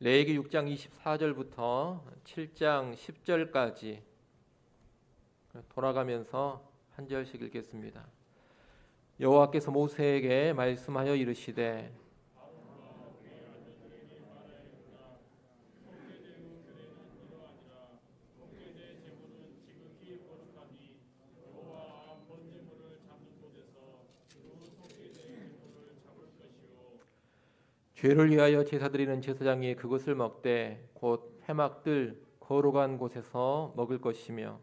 레위기 6장 24절부터 7장 10절까지 돌아가면서 한 절씩 읽겠습니다. 여호와께서 모세에게 말씀하여 이르시되 죄를 위하여 제사 드리는 제사장이 그것을 먹되 곧 회막들 거룩한 곳에서 먹을 것이며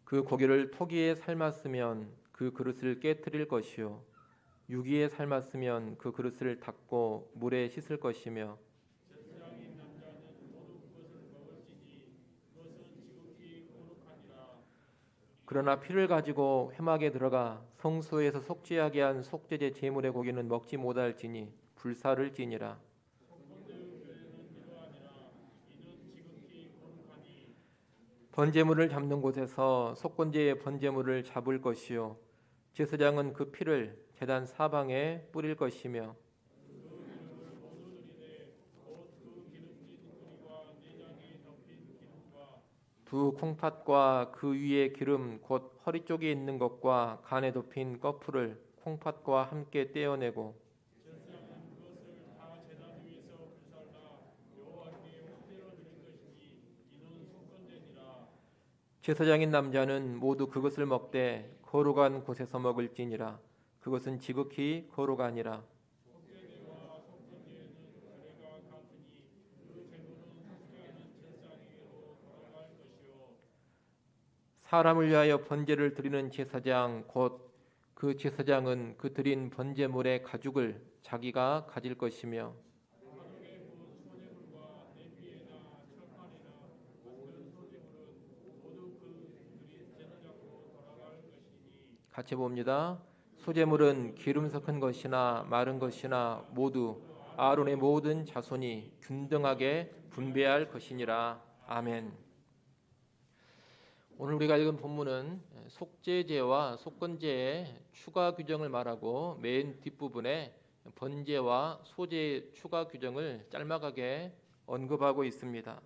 그 고기를 토기에 삶았으면 그 그릇을 깨뜨릴 것이요 유기에 삶았으면 그 그릇을 닦고 물에 씻을 것이며 그러나 피를 가지고 회막에 들어가 성소에서 속죄하게 한 속죄제 제물의 고기는 먹지 못할지니 불사를지니라. 번제물을 잡는 곳에서 속건제의 번제물을 잡을 것이요 제사장은 그 피를 제단 사방에 뿌릴 것이며 두 콩팥과 그 위에 기름 곧 허리 쪽에 있는 것과 간에 덮인 꺼풀을 콩팥과 함께 떼어내고 제사장인 남자는 모두 그것을 먹되 거룩한 곳에서 먹을지니라. 그것은 지극히 거룩하니라. 사람을 위하여 번제를 드리는 제사장 곧 그 제사장은 그 드린 번제물의 가죽을 자기가 가질 것이며 같이 봅니다. 소제물은 기름 섞은 것이나 마른 것이나 모두 아론의 모든 자손이 균등하게 분배할 것이니라. 아멘. 오늘 우리가 읽은 본문은 속죄제와 속건제의 추가 규정을 말하고 맨 뒷부분에 번제와 소제의 추가 규정을 짤막하게 언급하고 있습니다.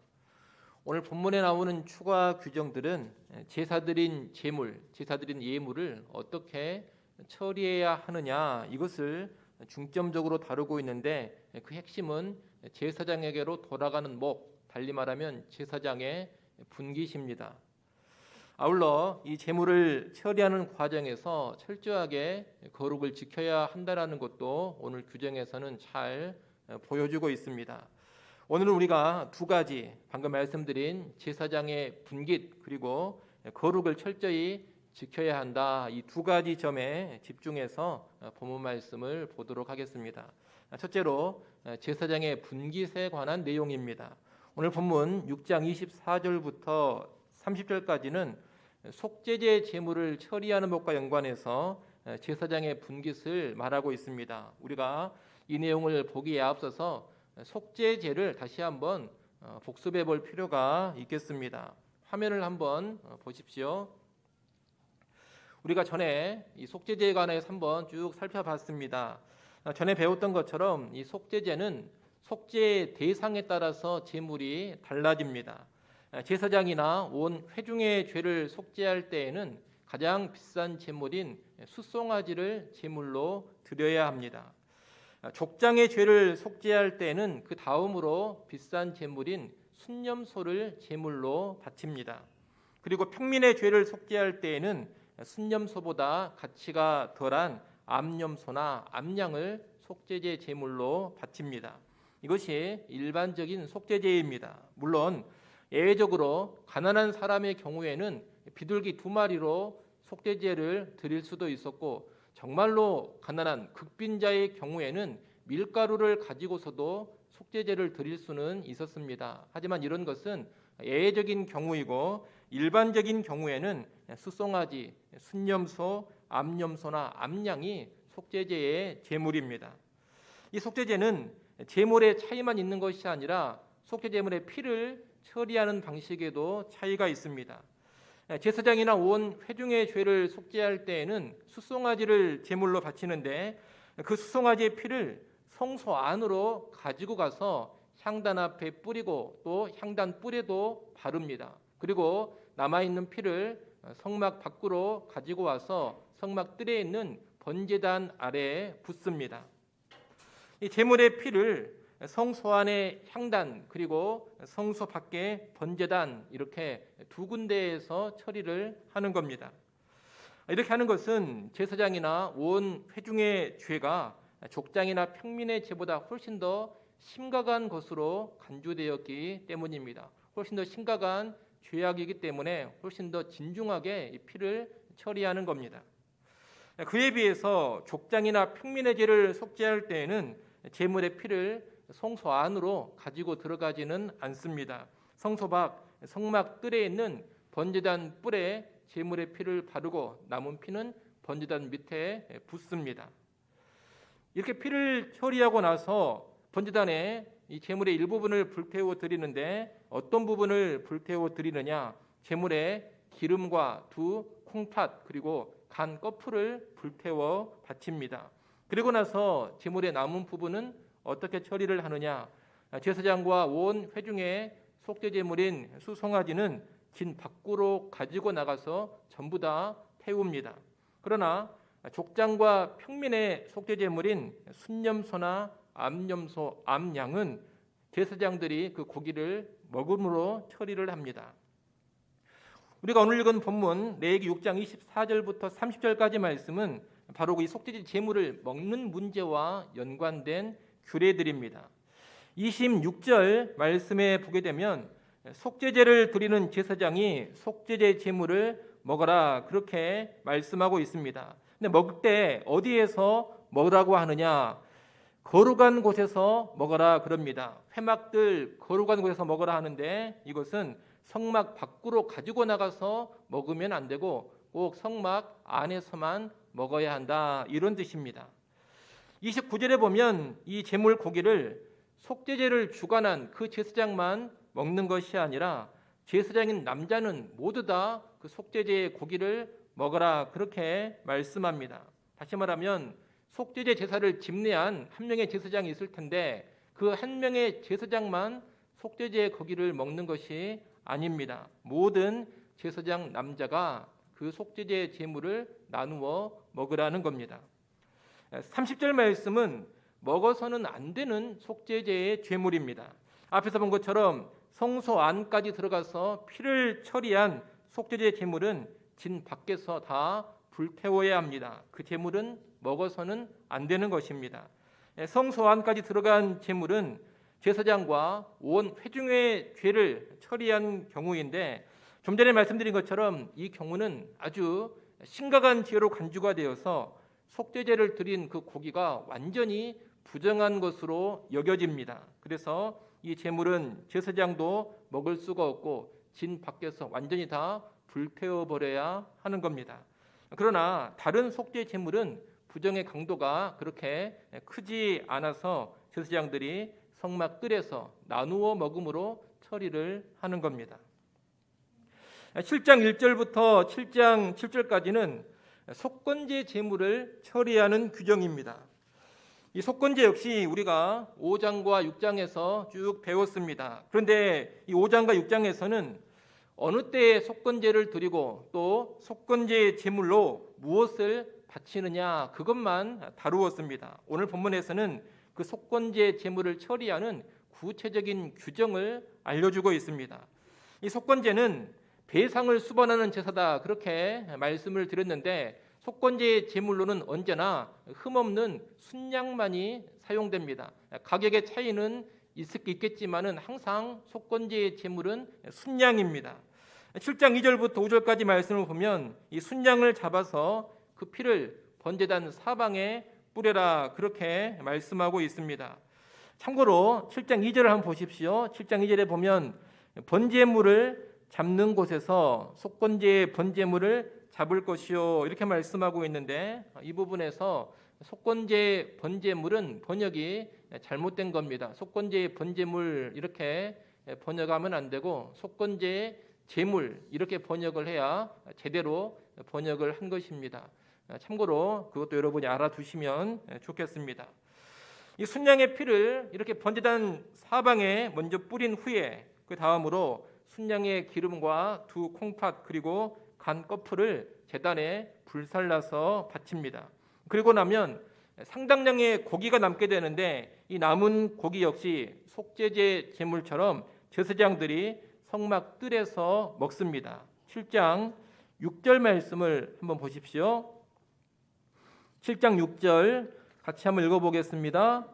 오늘 본문에 나오는 추가 규정들은 제사드린 제물, 제사드린 예물을 어떻게 처리해야 하느냐 이것을 중점적으로 다루고 있는데 그 핵심은 제사장에게로 돌아가는 목, 달리 말하면 제사장의 분깃입니다. 아울러 이 제물을 처리하는 과정에서 철저하게 거룩을 지켜야 한다는 것도 오늘 규정에서는 잘 보여주고 있습니다. 오늘은 우리가 두 가지 방금 말씀드린 제사장의 분깃 그리고 거룩을 철저히 지켜야 한다 이 두 가지 점에 집중해서 본문 말씀을 보도록 하겠습니다. 첫째로 제사장의 분깃에 관한 내용입니다. 오늘 본문 6장 24절부터 30절까지는 속죄제 제물을 처리하는 법과 연관해서 제사장의 분깃을 말하고 있습니다. 우리가 이 내용을 보기에 앞서서 속죄제를 다시 한번 복습해 볼 필요가 있겠습니다. 화면을 한번 보십시오. 우리가 전에 이 속죄제에 관해서 한번 쭉 살펴봤습니다. 전에 배웠던 것처럼 이 속죄제는 속죄 대상에 따라서 제물이 달라집니다. 제사장이나 온 회중의 죄를 속죄할 때에는 가장 비싼 제물인 숫송아지를 제물로 드려야 합니다. 족장의 죄를 속죄할 때에는 그 다음으로 비싼 제물인 순념소를 제물로 바칩니다. 그리고 평민의 죄를 속죄할 때에는 순념소보다 가치가 덜한 암염소나 암양을 속죄제 제물로 바칩니다. 이것이 일반적인 속죄제입니다. 물론 예외적으로 가난한 사람의 경우에는 비둘기 2마리로 속죄제를 드릴 수도 있었고 정말로 가난한 극빈자의 경우에는 밀가루를 가지고서도 속죄제를 드릴 수는 있었습니다. 하지만 이런 것은 예외적인 경우이고 일반적인 경우에는 숫송아지, 순념소, 암염소나 암양이 속죄제의 제물입니다. 이 속죄제는 제물의 차이만 있는 것이 아니라 속죄제물의 피를 처리하는 방식에도 차이가 있습니다. 제사장이나 온 회중의 죄를 속죄할 때에는 수송아지를 제물로 바치는데 그 수송아지의 피를 성소 안으로 가지고 가서 향단 앞에 뿌리고 또 향단 뿔에도 바릅니다. 그리고 남아있는 피를 성막 밖으로 가지고 와서 성막 뜰에 있는 번제단 아래에 붓습니다. 이 제물의 피를 성소 안의 향단 그리고 성소 밖의 번제단 이렇게 두 군데에서 처리를 하는 겁니다. 이렇게 하는 것은 제사장이나 온 회중의 죄가 족장이나 평민의 죄보다 훨씬 더 심각한 것으로 간주되었기 때문입니다. 훨씬 더 심각한 죄악이기 때문에 훨씬 더 진중하게 이 피를 처리하는 겁니다. 그에 비해서 족장이나 평민의 죄를 속죄할 때에는 제물의 피를 성소 안으로 가지고 들어가지는 않습니다. 성소 밖 성막 뜰에 있는 번제단 뿔에 제물의 피를 바르고 남은 피는 번제단 밑에 붓습니다. 이렇게 피를 처리하고 나서 번제단에 이 제물의 일부분을 불태워 드리는데 어떤 부분을 불태워 드리느냐? 제물의 기름과 두 콩팥 그리고 간 껍풀을 불태워 바칩니다. 그리고 나서 제물의 남은 부분은 어떻게 처리를 하느냐? 제사장과 온 회중의 속죄 제물인 수송아지는 진 밖으로 가지고 나가서 전부 다 태웁니다. 그러나 족장과 평민의 속죄 제물인 순념소나 암염소, 암양은 제사장들이 그 고기를 먹음으로 처리를 합니다. 우리가 오늘 읽은 본문 레위기 6장 24절부터 30절까지 말씀은 바로 이 속죄제 제물을 먹는 문제와 연관된 규례들입니다. 26절 말씀에 보게 되면 속죄제를 드리는 제사장이 속죄제 제물을 먹어라 그렇게 말씀하고 있습니다. 근데 먹을 때 어디에서 먹으라고 하느냐? 거룩한 곳에서 먹어라 그럽니다. 회막들 거룩한 곳에서 먹어라 하는데 이것은 성막 밖으로 가지고 나가서 먹으면 안 되고 꼭 성막 안에서만 먹어야 한다 이런 뜻입니다. 29절에 보면 이 제물 고기를 속죄제를 주관한 그 제사장만 먹는 것이 아니라 제사장인 남자는 모두 다 그 속죄제의 고기를 먹어라 그렇게 말씀합니다. 다시 말하면 속죄제 제사를 집례한 한 명의 제사장이 있을 텐데 그 한 명의 제사장만 속죄제의 고기를 먹는 것이 아닙니다. 모든 제사장 남자가 그 속죄제의 제물을 나누어 먹으라는 겁니다. 30절 말씀은 먹어서는 안 되는 속죄제의 제물입니다. 앞에서 본 것처럼 성소 안까지 들어가서 피를 처리한 속죄제 제물은 진 밖에서 다 불태워야 합니다. 그 제물은 먹어서는 안 되는 것입니다. 성소 안까지 들어간 제물은 제사장과 온 회중의 죄를 처리한 경우인데 좀 전에 말씀드린 것처럼 이 경우는 아주 심각한 죄로 간주가 되어서 속죄제를 드린 그 고기가 완전히 부정한 것으로 여겨집니다. 그래서 이 제물은 제사장도 먹을 수가 없고 진 밖에서 완전히 다 불태워 버려야 하는 겁니다. 그러나 다른 속죄 제물은 부정의 강도가 그렇게 크지 않아서 제사장들이 성막 뜰에서 나누어 먹음으로 처리를 하는 겁니다. 7장 1절부터 7장 7절까지는 속건제 제물을 처리하는 규정입니다. 이 속건제 역시 우리가 5장과 6장에서 쭉 배웠습니다. 그런데 이 5장과 6장에서는 어느 때에 속건제를 드리고 또 속건제 제물로 무엇을 바치느냐 그것만 다루었습니다. 오늘 본문에서는 그 속건제 제물을 처리하는 구체적인 규정을 알려주고 있습니다. 이 속건제는 배상을 수반하는 제사다 그렇게 말씀을 드렸는데 속건제 제물로는 언제나 흠없는 순양만이 사용됩니다. 가격의 차이는 있겠지만은 항상 속건제 제물은 순양입니다. 7장 2절부터 5절까지 말씀을 보면 이 순양을 잡아서 그 피를 번제단 사방에 뿌려라 그렇게 말씀하고 있습니다. 참고로 7장 2절을 한번 보십시오. 7장 2절에 보면 번제물을 잡는 곳에서 속건제의 번제물을 잡을 것이요 이렇게 말씀하고 있는데 이 부분에서 속건제 번제물은 번역이 잘못된 겁니다. 속건제의 번제물 이렇게 번역하면 안 되고 속건제의 제물 이렇게 번역을 해야 제대로 번역을 한 것입니다. 참고로 그것도 여러분이 알아두시면 좋겠습니다. 이 순양의 피를 이렇게 번제단 사방에 먼저 뿌린 후에 그 다음으로 순양의 기름과 두 콩팥 그리고 간 껍풀을 제단에 불살라서 바칩니다. 그리고 나면 상당량의 고기가 남게 되는데 이 남은 고기 역시 속죄제 제물처럼 제사장들이 성막 뜰에서 먹습니다. 7장 6절 말씀을 한번 보십시오. 7장 6절 같이 한번 읽어보겠습니다.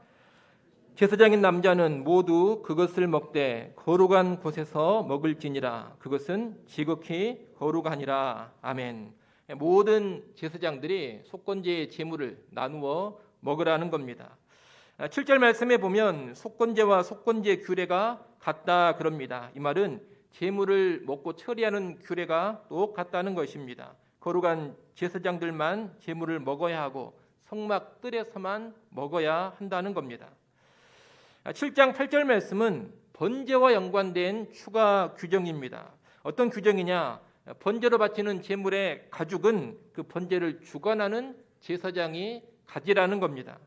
제사장인 남자는 모두 그것을 먹되 거룩한 곳에서 먹을지니라. 그것은 지극히 거룩하니라. 아멘. 모든 제사장들이 속건제의 제물을 나누어 먹으라는 겁니다. 7절 말씀에 보면 속건제와 속건제 규례가 같다 그럽니다. 이 말은 제물을 먹고 처리하는 규례가 똑같다는 것입니다. 거룩한 제사장들만 제물을 먹어야 하고 성막 뜰에서만 먹어야 한다는 겁니다. 7장 8절 말씀은 번제와 연관된 추가 규정입니다. 어떤 규정이냐? 번제로 바치는 제물의 가죽은 그 번제를 주관하는 제사장이 가지라는 겁니다.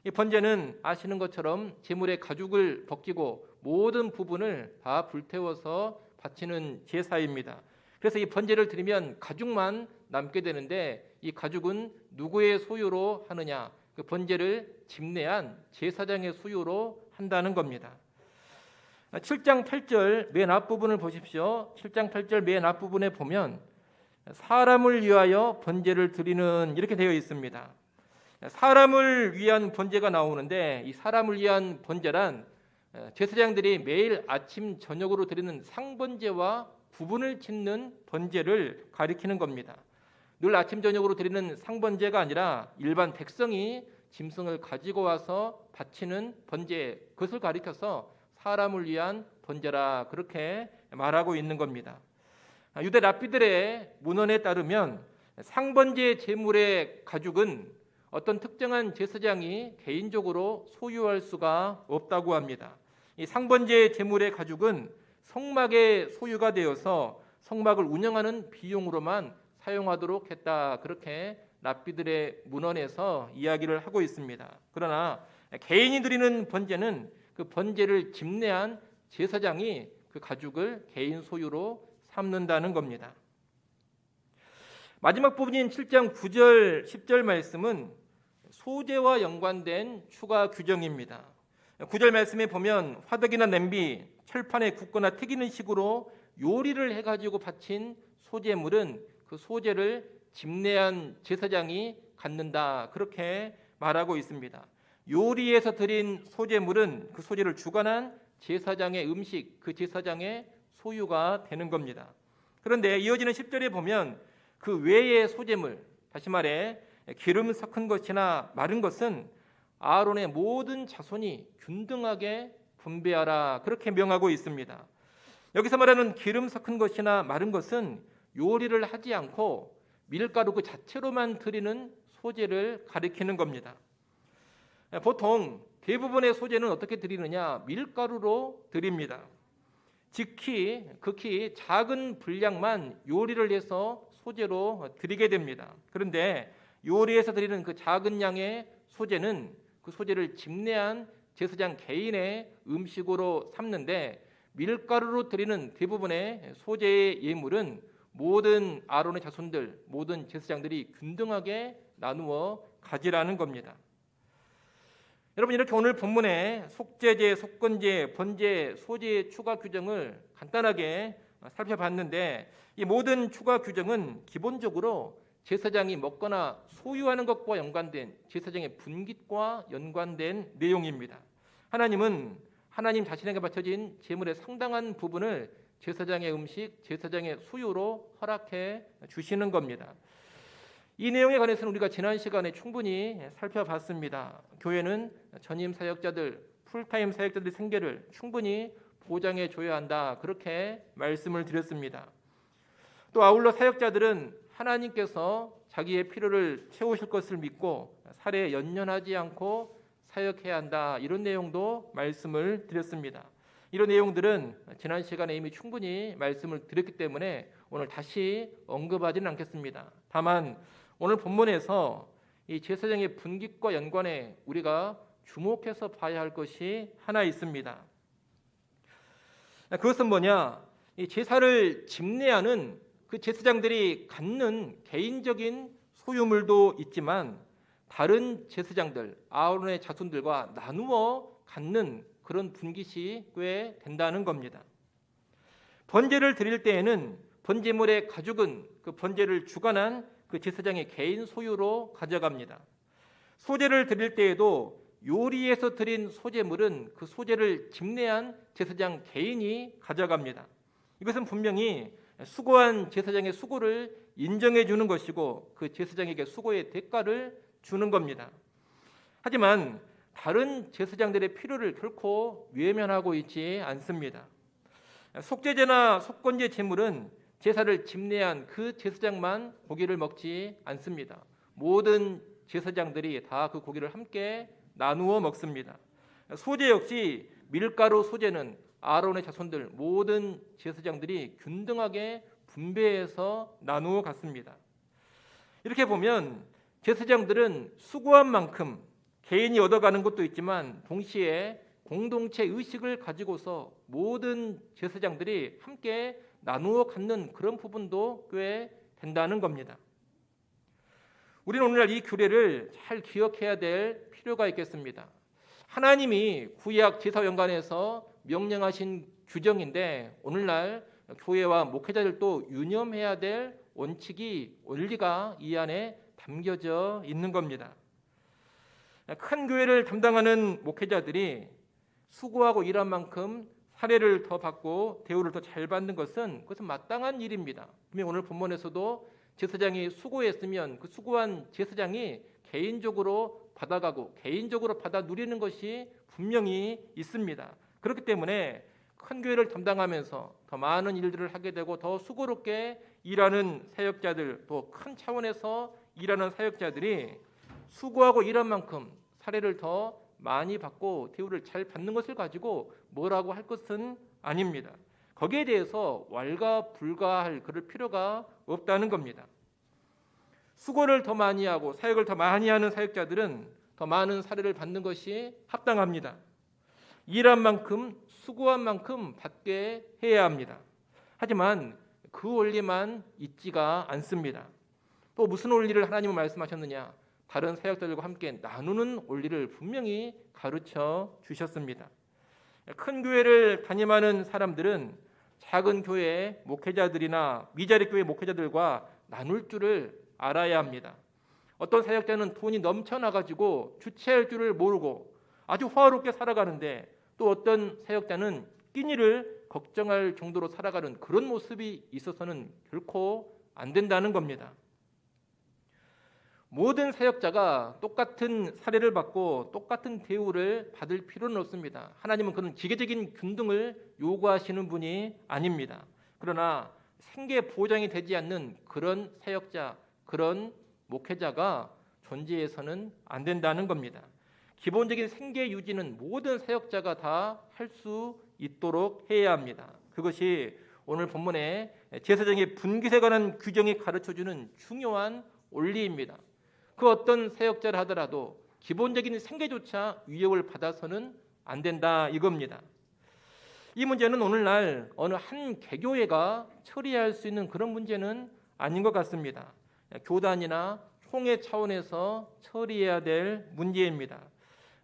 이 번제는 아시는 것처럼 제물의 가죽을 벗기고 모든 부분을 다 불태워서 바치는 제사입니다. 그래서 이 번제를 드리면 가죽만 남게 되는데 이 가죽은 누구의 소유로 하느냐? 그 번제를 집례한 제사장의 소유로 한다는 겁니다. 7장 8절 맨 앞부분을 보십시오. 7장 8절 맨 앞부분에 보면 사람을 위하여 번제를 드리는 이렇게 되어 있습니다. 사람을 위한 번제가 나오는데 이 사람을 위한 번제란 제사장들이 매일 아침 저녁으로 드리는 상번제와 구분을 짓는 번제를 가리키는 겁니다. 늘 아침 저녁으로 드리는 상번제가 아니라 일반 백성이 짐승을 가지고 와서 바치는 번제, 그것을 가리켜서 사람을 위한 번제라 그렇게 말하고 있는 겁니다. 유대 랍비들의 문헌에 따르면 상번제 제물의 가죽은 어떤 특정한 제사장이 개인적으로 소유할 수가 없다고 합니다. 이 상번제 제물의 가죽은 성막의 소유가 되어서 성막을 운영하는 비용으로만 사용하도록 했다. 그렇게 랍비들의 문헌에서 이야기를 하고 있습니다. 그러나 개인이 드리는 번제는 그 번제를 집례한 제사장이 그 가죽을 개인 소유로 삼는다는 겁니다. 마지막 부분인 7장 9절 10절 말씀은 소제와 연관된 추가 규정입니다. 9절 말씀에 보면 화덕이나 냄비, 철판에 굽거나 튀기는 식으로 요리를 해가지고 바친 소제물은 그 소제를 집례한 제사장이 갖는다 그렇게 말하고 있습니다. 요리에서 드린 소제물은 그 소제를 주관한 제사장의 음식, 그 제사장의 소유가 되는 겁니다. 그런데 이어지는 10절에 보면 그 외의 소제물, 다시 말해 기름 섞은 것이나 마른 것은 아론의 모든 자손이 균등하게 분배하라 그렇게 명하고 있습니다. 여기서 말하는 기름 섞은 것이나 마른 것은 요리를 하지 않고 밀가루 그 자체로만 드리는 소제를 가리키는 겁니다. 보통 대부분의 소제는 어떻게 드리느냐? 밀가루로 드립니다. 극히 작은 분량만 요리를 해서 소제로 드리게 됩니다. 그런데 요리해서 드리는 그 작은 양의 소제는 그 소제를 집례한 제사장 개인의 음식으로 삼는데 밀가루로 드리는 대부분의 소제의 예물은 모든 아론의 자손들, 모든 제사장들이 균등하게 나누어 가지라는 겁니다. 여러분 이렇게 오늘 본문에 속죄제, 속건제, 번제, 소제의 추가 규정을 간단하게 살펴봤는데 이 모든 추가 규정은 기본적으로 제사장이 먹거나 소유하는 것과 연관된 제사장의 분깃과 연관된 내용입니다. 하나님은 하나님 자신에게 바쳐진 제물의 상당한 부분을 제사장의 음식, 제사장의 수요로 허락해 주시는 겁니다. 이 내용에 관해서는 우리가 지난 시간에 충분히 살펴봤습니다. 교회는 전임 사역자들, 풀타임 사역자들의 생계를 충분히 보장해 줘야 한다. 그렇게 말씀을 드렸습니다. 또 아울러 사역자들은 하나님께서 자기의 필요를 채우실 것을 믿고 살에 연연하지 않고 사역해야 한다. 이런 내용도 말씀을 드렸습니다. 이런 내용들은 지난 시간에 이미 충분히 말씀을 드렸기 때문에 오늘 다시 언급하지는 않겠습니다. 다만 오늘 본문에서 이 제사장의 분깃과 연관해 우리가 주목해서 봐야 할 것이 하나 있습니다. 그것은 뭐냐? 이 제사를 집례하는 그 제사장들이 갖는 개인적인 소유물도 있지만 다른 제사장들, 아론의 자손들과 나누어 갖는 그런 분깃이 꽤 된다는 겁니다. 번제를 드릴 때에는 번제물의 가죽은 그 번제를 주관한 그 제사장의 개인 소유로 가져갑니다. 소제를 드릴 때에도 요리해서 드린 소제물은 그 소제를 집례한 제사장 개인이 가져갑니다. 이것은 분명히 수고한 제사장의 수고를 인정해 주는 것이고 그 제사장에게 수고의 대가를 주는 겁니다. 하지만 다른 제사장들의 필요를 결코 외면하고 있지 않습니다. 속죄제나 속건제 제물은 제사를 집례한 그 제사장만 고기를 먹지 않습니다. 모든 제사장들이 다 그 고기를 함께 나누어 먹습니다. 소제 역시 밀가루 소제는 아론의 자손들 모든 제사장들이 균등하게 분배해서 나누어 갔습니다. 이렇게 보면 제사장들은 수고한 만큼 개인이 얻어가는 것도 있지만 동시에 공동체 의식을 가지고서 모든 제사장들이 함께 나누어 갖는 그런 부분도 꽤 된다는 겁니다. 우리는 오늘날 이 규례를 잘 기억해야 될 필요가 있겠습니다. 하나님이 구약 제사 연간에서 명령하신 규정인데 오늘날 교회와 목회자들도 유념해야 될 원칙이 원리가 이 안에 담겨져 있는 겁니다. 큰 교회를 담당하는 목회자들이 수고하고 일한 만큼 사례를 더 받고 대우를 더 잘 받는 것은 그것은 마땅한 일입니다. 분명 오늘 본문에서도 제사장이 수고했으면 그 수고한 제사장이 개인적으로 받아가고 개인적으로 받아 누리는 것이 분명히 있습니다. 그렇기 때문에 큰 교회를 담당하면서 더 많은 일들을 하게 되고 더 수고롭게 일하는 사역자들 또 큰 차원에서 일하는 사역자들이 수고하고 일한 만큼 사례를 더 많이 받고 대우를 잘 받는 것을 가지고 뭐라고 할 것은 아닙니다. 거기에 대해서 왈가불가할 그럴 필요가 없다는 겁니다. 수고를 더 많이 하고 사역을 더 많이 하는 사역자들은 더 많은 사례를 받는 것이 합당합니다. 일한 만큼 수고한 만큼 받게 해야 합니다. 하지만 그 원리만 있지가 않습니다. 또 무슨 원리를 하나님은 말씀하셨느냐? 다른 사역자들과 함께 나누는 원리를 분명히 가르쳐 주셨습니다. 큰 교회를 담임하는 사람들은 작은 교회 목회자들이나 미자립 교회 목회자들과 나눌 줄을 알아야 합니다. 어떤 사역자는 돈이 넘쳐나가지고 주체할 줄을 모르고 아주 화롭게 살아가는데 또 어떤 사역자는 끼니를 걱정할 정도로 살아가는 그런 모습이 있어서는 결코 안 된다는 겁니다. 모든 사역자가 똑같은 사례를 받고 똑같은 대우를 받을 필요는 없습니다. 하나님은 그런 기계적인 균등을 요구하시는 분이 아닙니다. 그러나 생계 보장이 되지 않는 그런 사역자, 그런 목회자가 존재해서는 안 된다는 겁니다. 기본적인 생계 유지는 모든 사역자가 다 할 수 있도록 해야 합니다. 그것이 오늘 본문에 제사장의 분깃에 관한 규정이 가르쳐주는 중요한 원리입니다. 그 어떤 사역자를 하더라도 기본적인 생계조차 위협을 받아서는 안 된다 이겁니다. 이 문제는 오늘날 어느 한 개교회가 처리할 수 있는 그런 문제는 아닌 것 같습니다. 교단이나 총회 차원에서 처리해야 될 문제입니다.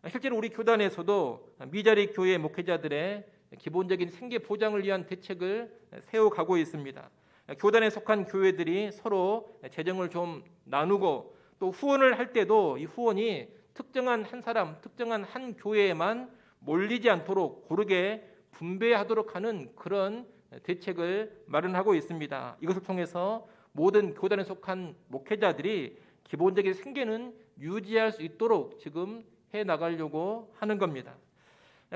실제로 우리 교단에서도 미자립 교회 목회자들의 기본적인 생계 보장을 위한 대책을 세워가고 있습니다. 교단에 속한 교회들이 서로 재정을 좀 나누고 또 후원을 할 때도 이 후원이 특정한 한 사람, 특정한 한 교회에만 몰리지 않도록 고르게 분배하도록 하는 그런 대책을 마련하고 있습니다. 이것을 통해서 모든 교단에 속한 목회자들이 기본적인 생계는 유지할 수 있도록 지금 해 나가려고 하는 겁니다.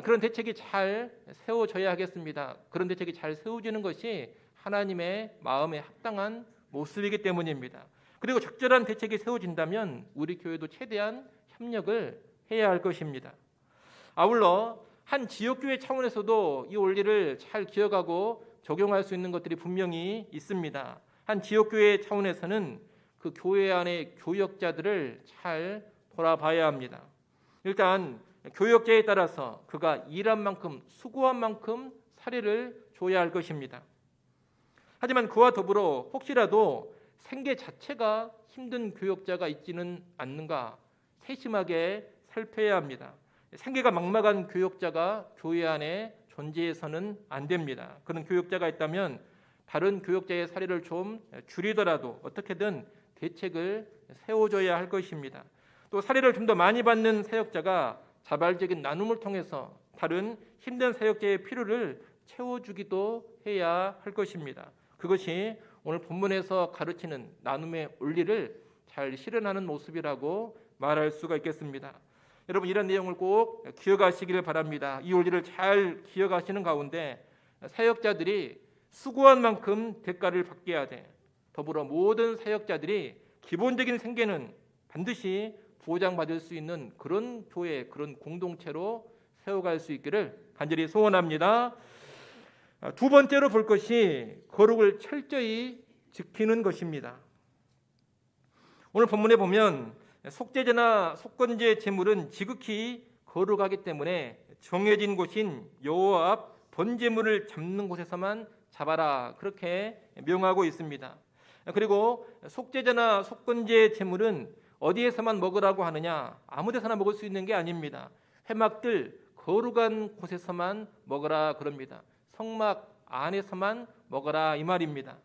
그런 대책이 잘 세워져야 하겠습니다. 그런 대책이 잘 세워지는 것이 하나님의 마음에 합당한 모습이기 때문입니다. 그리고 적절한 대책이 세워진다면 우리 교회도 최대한 협력을 해야 할 것입니다. 아울러 한 지역교회 차원에서도 이 원리를 잘 기억하고 적용할 수 있는 것들이 분명히 있습니다. 한 지역교회 차원에서는 그 교회 안의 교역자들을 잘 돌아봐야 합니다. 일단 교역자에 따라서 그가 일한 만큼, 수고한 만큼 사례를 줘야 할 것입니다. 하지만 그와 더불어 혹시라도 생계 자체가 힘든 교역자가 있지는 않는가 세심하게 살펴야 합니다. 생계가 막막한 교역자가 교회 안에 존재해서는 안 됩니다. 그런 교역자가 있다면 다른 교역자의 사례를 좀 줄이더라도 어떻게든 대책을 세워줘야 할 것입니다. 또 사례를 좀 더 많이 받는 사역자가 자발적인 나눔을 통해서 다른 힘든 사역자의 필요를 채워주기도 해야 할 것입니다. 그것이 오늘 본문에서 가르치는 나눔의 원리를 잘 실현하는 모습이라고 말할 수가 있겠습니다. 여러분 이런 내용을 꼭 기억하시기를 바랍니다. 이 원리를 잘 기억하시는 가운데 사역자들이 수고한 만큼 대가를 받게 하되 더불어 모든 사역자들이 기본적인 생계는 반드시 보장받을 수 있는 그런 교회, 그런 공동체로 세워갈 수 있기를 간절히 소원합니다. 두 번째로 볼 것이 거룩을 철저히 지키는 것입니다. 오늘 본문에 보면 속죄제나 속건제 제물은 지극히 거룩하기 때문에 정해진 곳인 여호와 앞 번제물을 잡는 곳에서만 잡아라 그렇게 명하고 있습니다. 그리고 속죄제나 속건제 제물은 어디에서만 먹으라고 하느냐? 아무 데서나 먹을 수 있는 게 아닙니다. 회막들 거룩한 곳에서만 먹으라 그럽니다. 성막 안에서만 먹어라 이 말입니다.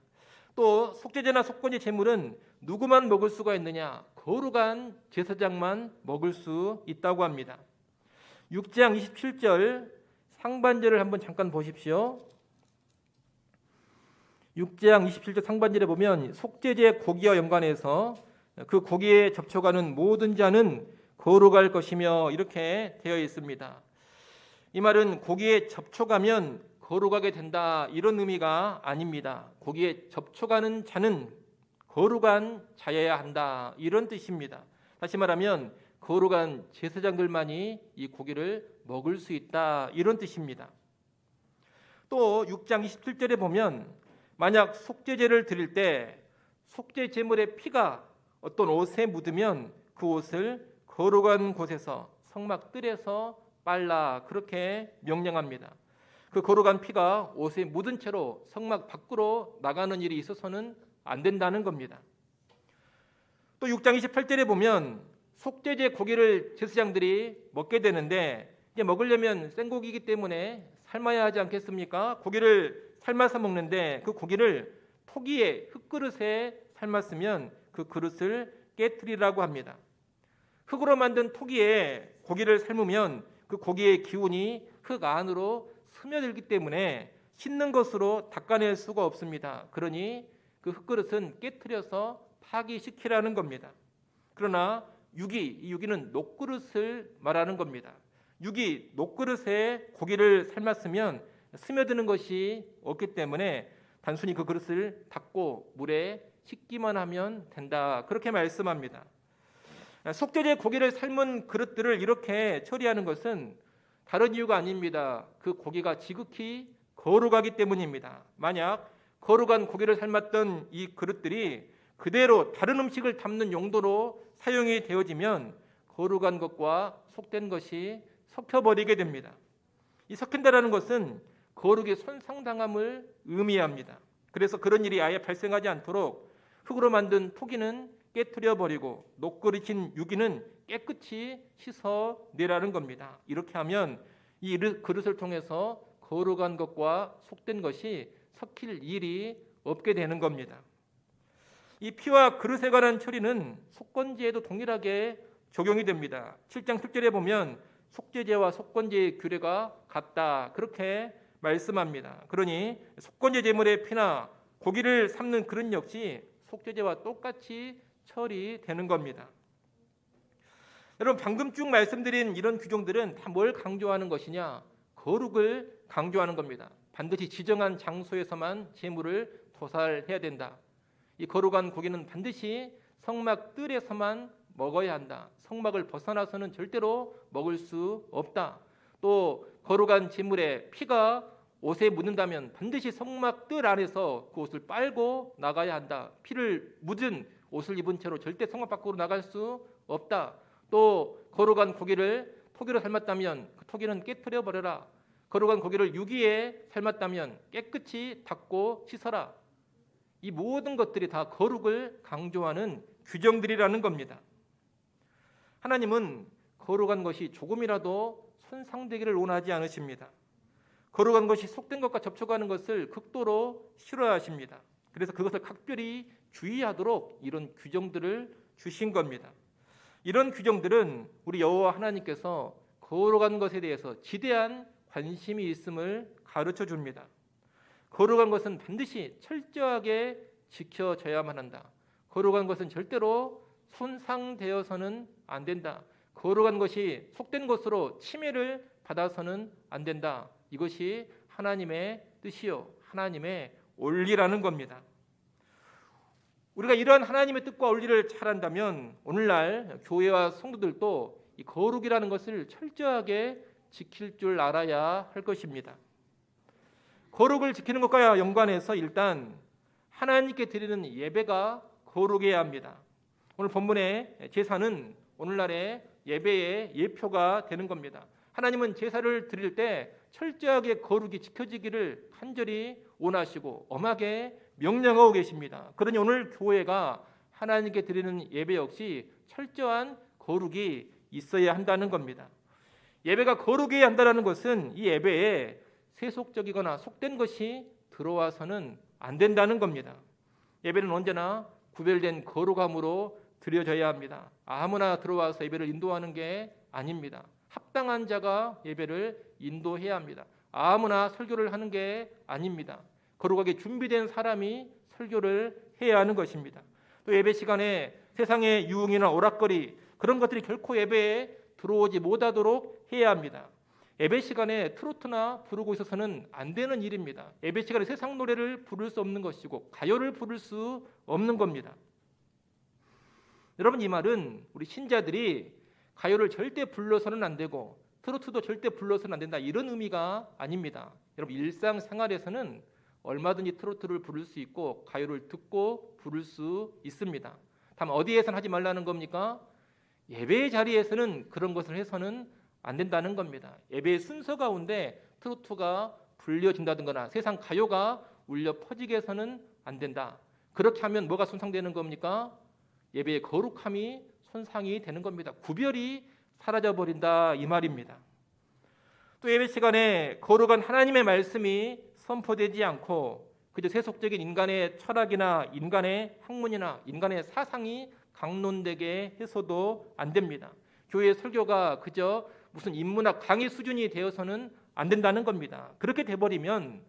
또 속죄제나 속건제 제물은 누구만 먹을 수가 있느냐? 거룩한 제사장만 먹을 수 있다고 합니다. 6장 27절 상반절을 한번 잠깐 보십시오. 6장 27절 상반절에 보면 속죄제 고기와 연관해서 그 고기에 접촉하는 모든 자는 거룩할 것이며 이렇게 되어 있습니다. 이 말은 고기에 접촉하면 거룩하게 된다 이런 의미가 아닙니다. 고기에 접촉하는 자는 거룩한 자여야 한다 이런 뜻입니다. 다시 말하면 거룩한 제사장들만이 이 고기를 먹을 수 있다 이런 뜻입니다. 또 6장 27절에 보면 만약 속죄제를 드릴 때 속죄 제물의 피가 어떤 옷에 묻으면 그 옷을 거룩한 곳에서 성막 뜰에서 빨라 그렇게 명령합니다. 그 거룩한 피가 옷에 묻은 채로 성막 밖으로 나가는 일이 있어서는 안 된다는 겁니다. 또 6장 28절에 보면 속죄제 고기를 제사장들이 먹게 되는데 이제 먹으려면 생고기이기 때문에 삶아야 하지 않겠습니까? 고기를 삶아서 먹는데 그 고기를 토기에 흙그릇에 삶았으면 그 그릇을 깨트리라고 합니다. 흙으로 만든 토기에 고기를 삶으면 그 고기의 기운이 흙 안으로 스며들기 때문에 씻는 것으로 닦아낼 수가 없습니다. 그러니 그 흙그릇은 깨트려서 파기시키라는 겁니다. 그러나 이 유기는 녹그릇을 말하는 겁니다. 유기 녹그릇에 고기를 삶았으면 스며드는 것이 없기 때문에 단순히 그 그릇을 닦고 물에 씻기만 하면 된다 그렇게 말씀합니다. 속죄제 고기를 삶은 그릇들을 이렇게 처리하는 것은 다른 이유가 아닙니다. 그 고기가 지극히 거룩하기 때문입니다. 만약 거룩한 고기를 삶았던 이 그릇들이 그대로 다른 음식을 담는 용도로 사용이 되어지면 거룩한 것과 속된 것이 섞여버리게 됩니다. 이 섞인다라는 것은 거룩의 손상당함을 의미합니다. 그래서 그런 일이 아예 발생하지 않도록 흙으로 만든 토기는 깨트려 버리고 녹그릇인 유기는 깨끗이 씻어내라는 겁니다. 이렇게 하면 이 그릇을 통해서 거룩한 것과 속된 것이 섞일 일이 없게 되는 겁니다. 이 피와 그릇에 관한 처리는 속건제에도 동일하게 적용이 됩니다. 7장 10절에 보면 속죄제와 속건제의 규례가 같다 그렇게 말씀합니다. 그러니 속건제 제물의 피나 고기를 삶는 그릇 역시 속죄제와 똑같이 처리되는 겁니다. 여러분 방금 쭉 말씀드린 이런 규정들은 다 뭘 강조하는 것이냐? 거룩을 강조하는 겁니다. 반드시 지정한 장소에서만 제물을 도살해야 된다. 이 거룩한 고기는 반드시 성막 뜰에서만 먹어야 한다. 성막을 벗어나서는 절대로 먹을 수 없다. 또 거룩한 제물에 피가 옷에 묻는다면 반드시 성막들 안에서 그 옷을 빨고 나가야 한다. 피를 묻은 옷을 입은 채로 절대 성막 밖으로 나갈 수 없다. 또 거룩한 고기를 토기로 삶았다면 그 토기는 깨트려 버려라. 거룩한 고기를 유기에 삶았다면 깨끗이 닦고 씻어라. 이 모든 것들이 다 거룩을 강조하는 규정들이라는 겁니다. 하나님은 거룩한 것이 조금이라도 손상되기를 원하지 않으십니다. 거룩한 것이 속된 것과 접촉하는 것을 극도로 싫어하십니다. 그래서 그것을 각별히 주의하도록 이런 규정들을 주신 겁니다. 이런 규정들은 우리 여호와 하나님께서 거룩한 것에 대해서 지대한 관심이 있음을 가르쳐 줍니다. 거룩한 것은 반드시 철저하게 지켜져야만 한다. 거룩한 것은 절대로 손상되어서는 안 된다. 거룩한 것이 속된 것으로 침해를 받아서는 안 된다. 이것이 하나님의 뜻이요, 하나님의 원리라는 겁니다. 우리가 이러한 하나님의 뜻과 원리를 잘 안다면 오늘날 교회와 성도들도 이 거룩이라는 것을 철저하게 지킬 줄 알아야 할 것입니다. 거룩을 지키는 것과 연관해서 일단 하나님께 드리는 예배가 거룩해야 합니다. 오늘 본문의 제사는 오늘날의 예배의 예표가 되는 겁니다. 하나님은 제사를 드릴 때 철저하게 거룩이 지켜지기를 간절히 원하시고 엄하게 명령하고 계십니다. 그러니 오늘 교회가 하나님께 드리는 예배 역시 철저한 거룩이 있어야 한다는 겁니다. 예배가 거룩해야 한다는 것은 이 예배에 세속적이거나 속된 것이 들어와서는 안 된다는 겁니다. 예배는 언제나 구별된 거룩함으로 드려져야 합니다. 아무나 들어와서 예배를 인도하는 게 아닙니다. 합당한 자가 예배를 인도해야 합니다. 아무나 설교를 하는 게 아닙니다. 거룩하게 준비된 사람이 설교를 해야 하는 것입니다. 또 예배 시간에 세상의 유흥이나 오락거리 그런 것들이 결코 예배에 들어오지 못하도록 해야 합니다. 예배 시간에 트로트나 부르고 있어서는 안 되는 일입니다. 예배 시간에 세상 노래를 부를 수 없는 것이고 가요를 부를 수 없는 겁니다. 여러분, 이 말은 우리 신자들이 가요를 절대 불러서는 안 되고 트로트도 절대 불러서는 안 된다 이런 의미가 아닙니다. 여러분, 일상생활에서는 얼마든지 트로트를 부를 수 있고 가요를 듣고 부를 수 있습니다. 다만 어디에선 하지 말라는 겁니까? 예배의 자리에서는 그런 것을 해서는 안 된다는 겁니다. 예배의 순서 가운데 트로트가 불려진다든가 세상 가요가 울려 퍼지게 해서는 안 된다. 그렇게 하면 뭐가 손상되는 겁니까? 예배의 거룩함이 손상이 되는 겁니다. 구별이 사라져버린다 이 말입니다. 또 예배 시간에 거룩한 하나님의 말씀이 선포되지 않고 그저 세속적인 인간의 철학이나 인간의 학문이나 인간의 사상이 강론되게 해서도 안 됩니다. 교회의 설교가 그저 무슨 인문학 강의 수준이 되어서는 안 된다는 겁니다. 그렇게 돼버리면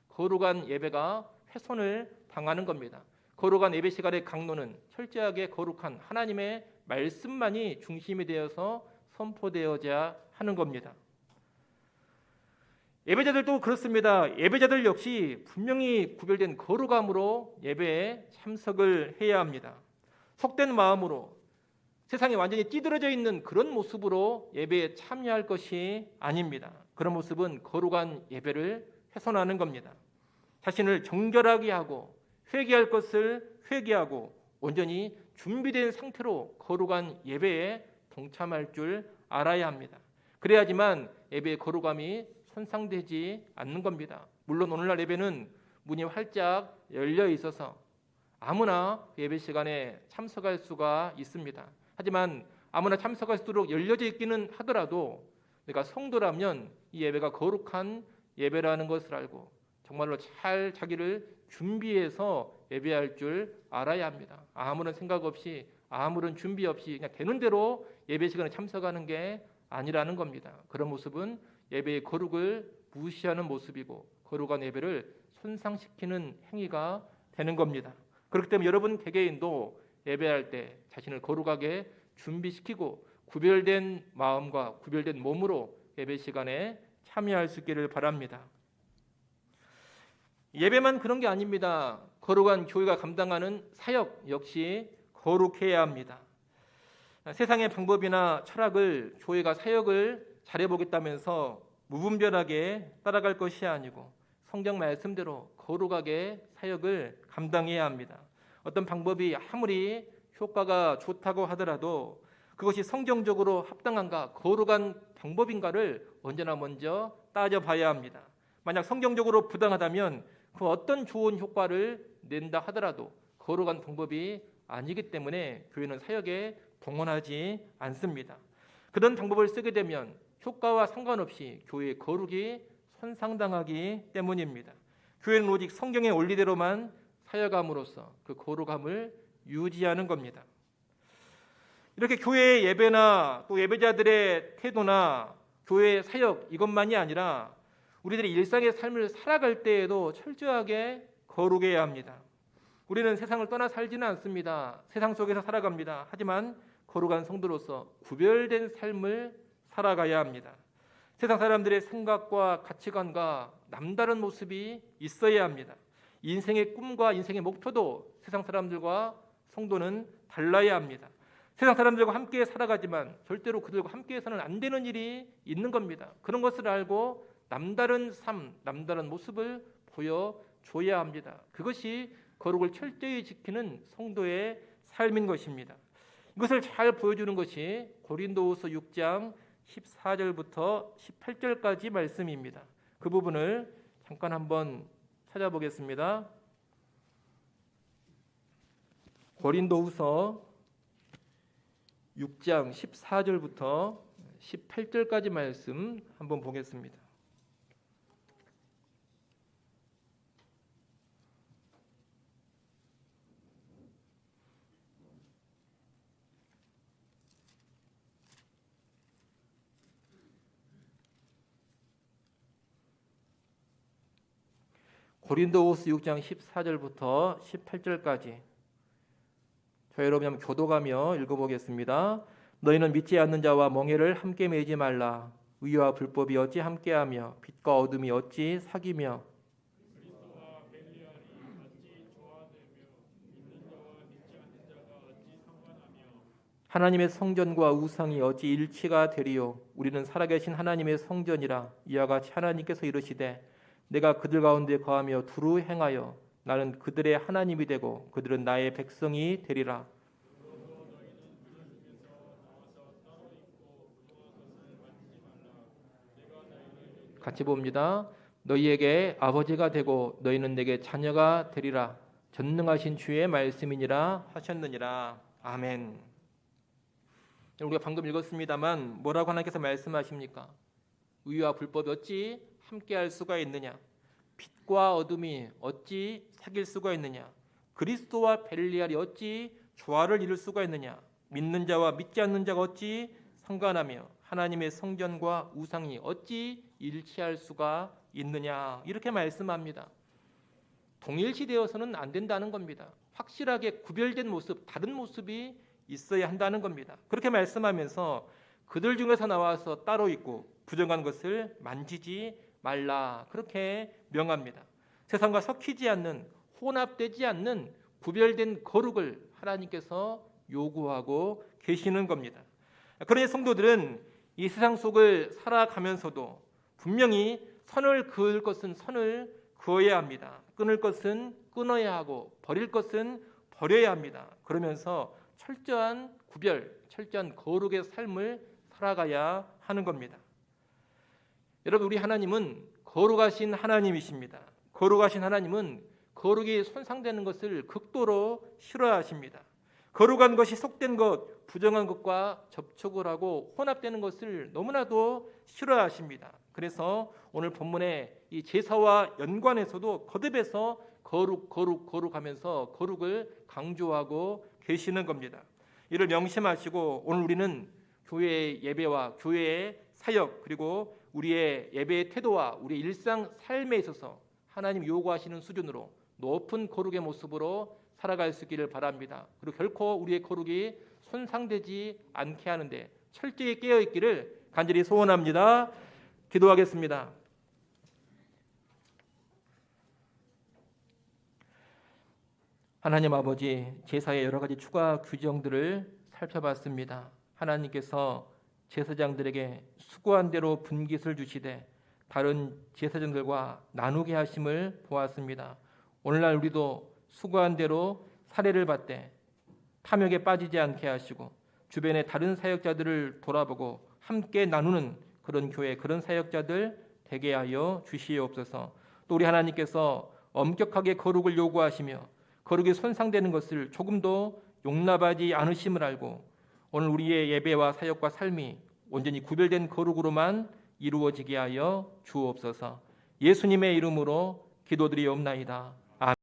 거룩한 예배가 훼손을 당하는 겁니다. 거룩한 예배 시간의 강론은 철저하게 거룩한 하나님의 말씀만이 중심이 되어서 선포되어야 하는 겁니다. 예배자들도 그렇습니다. 예배자들 역시 분명히 구별된 거룩함으로 예배에 참석을 해야 합니다. 속된 마음으로 세상에 완전히 찌들어져 있는 그런 모습으로 예배에 참여할 것이 아닙니다. 그런 모습은 거룩한 예배를 훼손하는 겁니다. 자신을 정결하게 하고 회개할 것을 회개하고 온전히 준비된 상태로 거룩한 예배에 동참할 줄 알아야 합니다. 그래야지만 예배의 거룩함이 손상되지 않는 겁니다. 물론 오늘날 예배는 문이 활짝 열려 있어서 아무나 예배 시간에 참석할 수가 있습니다. 하지만 아무나 참석할 수 있도록 열려져 있기는 하더라도 내가 성도라면 이 예배가 거룩한 예배라는 것을 알고 정말로 잘 자기를 준비해서 예배할 줄 알아야 합니다. 아무런 생각 없이 아무런 준비 없이 그냥 되는 대로 예배 시간에 참석하는 게 아니라는 겁니다. 그런 모습은 예배의 거룩을 무시하는 모습이고 거룩한 예배를 손상시키는 행위가 되는 겁니다. 그렇기 때문에 여러분 개개인도 예배할 때 자신을 거룩하게 준비시키고 구별된 마음과 구별된 몸으로 예배 시간에 참여할 수 있기를 바랍니다. 예배만 그런 게 아닙니다. 거룩한 교회가 감당하는 사역 역시 거룩해야 합니다. 세상의 방법이나 철학을 교회가 사역을 잘해보겠다면서 무분별하게 따라갈 것이 아니고 성경 말씀대로 거룩하게 사역을 감당해야 합니다. 어떤 방법이 아무리 효과가 좋다고 하더라도 그것이 성경적으로 합당한가, 거룩한 방법인가를 언제나 먼저 따져봐야 합니다. 만약 성경적으로 부당하다면 그 어떤 좋은 효과를 낸다 하더라도 거룩한 방법이 아니기 때문에 교회는 사역에 동원하지 않습니다. 그런 방법을 쓰게 되면 효과와 상관없이 교회의 거룩이 손상당하기 때문입니다. 교회는 오직 성경의 원리대로만 사역함으로써 그 거룩함을 유지하는 겁니다. 이렇게 교회의 예배나 또 예배자들의 태도나 교회의 사역 이것만이 아니라 우리들이 일상의 삶을 살아갈 때에도 철저하게 거룩해야 합니다. 우리는 세상을 떠나 살지는 않습니다. 세상 속에서 살아갑니다. 하지만 거룩한 성도로서 구별된 삶을 살아가야 합니다. 세상 사람들의 생각과 가치관과 남다른 모습이 있어야 합니다. 인생의 꿈과 인생의 목표도 세상 사람들과 성도는 달라야 합니다. 세상 사람들과 함께 살아가지만 절대로 그들과 함께해서는 안 되는 일이 있는 겁니다. 그런 것을 알고 남다른 삶, 남다른 모습을 보여줘야 합니다. 그것이 거룩을 철저히 지키는 성도의 삶인 것입니다. 이것을 잘 보여주는 것이 고린도후서 6장 14절부터 18절까지 말씀입니다. 그 부분을 잠깐 한번 찾아보겠습니다. 고린도후서 6장 14절부터 18절까지 말씀 한번 보겠습니다. 고린도후서 6장 14절부터 18절까지 저 여러분 교도가며 읽어보겠습니다. 너희는 믿지 않는 자와 멍에를 함께 매지 말라. 의와 불법이 어찌 함께하며 빛과 어둠이 어찌 사귀며 그리스도와 벨리알이 어찌 조화되며 믿는 자와 믿지 않는 자가 어찌 상관하며 하나님의 성전과 우상이 어찌 일치가 되리요. 우리는 살아계신 하나님의 성전이라. 이와 같이 하나님께서 이르시되 내가 그들 가운데 거하며 두루 행하여 나는 그들의 하나님이 되고 그들은 나의 백성이 되리라. 같이 봅니다. 너희에게 아버지가 되고 너희는 내게 자녀가 되리라. 전능하신 주의 말씀이니라 하셨느니라. 아멘. 우리가 방금 읽었습니다만 뭐라고 하나님께서 말씀하십니까? 의와 불법이 어찌 함께할 수가 있느냐? 빛과 어둠이 어찌 사귈 수가 있느냐? 그리스도와 벨리알이 어찌 조화를 이룰 수가 있느냐? 믿는 자와 믿지 않는 자가 어찌 상관하며 하나님의 성전과 우상이 어찌 일치할 수가 있느냐? 이렇게 말씀합니다. 동일시되어서는 안 된다는 겁니다. 확실하게 구별된 모습, 다른 모습이 있어야 한다는 겁니다. 그렇게 말씀하면서 그들 중에서 나와서 따로 있고 부정한 것을 만지지 말라, 그렇게 명합니다. 세상과 섞이지 않는, 혼합되지 않는 구별된 거룩을 하나님께서 요구하고 계시는 겁니다. 그러니 성도들은 이 세상 속을 살아가면서도 분명히 선을 그을 것은 선을 그어야 합니다. 끊을 것은 끊어야 하고 버릴 것은 버려야 합니다. 그러면서 철저한 구별, 철저한 거룩의 삶을 살아가야 하는 겁니다. 여러분, 우리 하나님은 거룩하신 하나님이십니다. 거룩하신 하나님은 거룩이 손상되는 것을 극도로 싫어하십니다. 거룩한 것이 속된 것, 부정한 것과 접촉을 하고 혼합되는 것을 너무나도 싫어하십니다. 그래서 오늘 본문의 이 제사와 연관해서도 거듭해서 거룩하면서 거룩을 강조하고 계시는 겁니다. 이를 명심하시고 오늘 우리는 교회의 예배와 교회의 사역, 그리고 우리의 예배의 태도와 우리의 일상 삶에 있어서 하나님 요구하시는 수준으로 높은 거룩의 모습으로 살아갈 수 있기를 바랍니다. 그리고 결코 우리의 거룩이 손상되지 않게 하는데 철저히 깨어 있기를 간절히 소원합니다. 기도하겠습니다. 하나님 아버지, 제사의 여러 가지 추가 규정들을 살펴봤습니다. 하나님께서 제사장들에게 수고한 대로 분깃을 주시되 다른 제사장들과 나누게 하심을 보았습니다. 오늘날 우리도 수고한 대로 사례를 받되 탐욕에 빠지지 않게 하시고 주변의 다른 사역자들을 돌아보고 함께 나누는 그런 교회, 그런 사역자들 되게 하여 주시옵소서. 또 우리 하나님께서 엄격하게 거룩을 요구하시며 거룩이 손상되는 것을 조금도 용납하지 않으심을 알고 오늘 우리의 예배와 사역과 삶이 온전히 구별된 거룩으로만 이루어지게 하여 주옵소서. 예수님의 이름으로 기도드리옵나이다.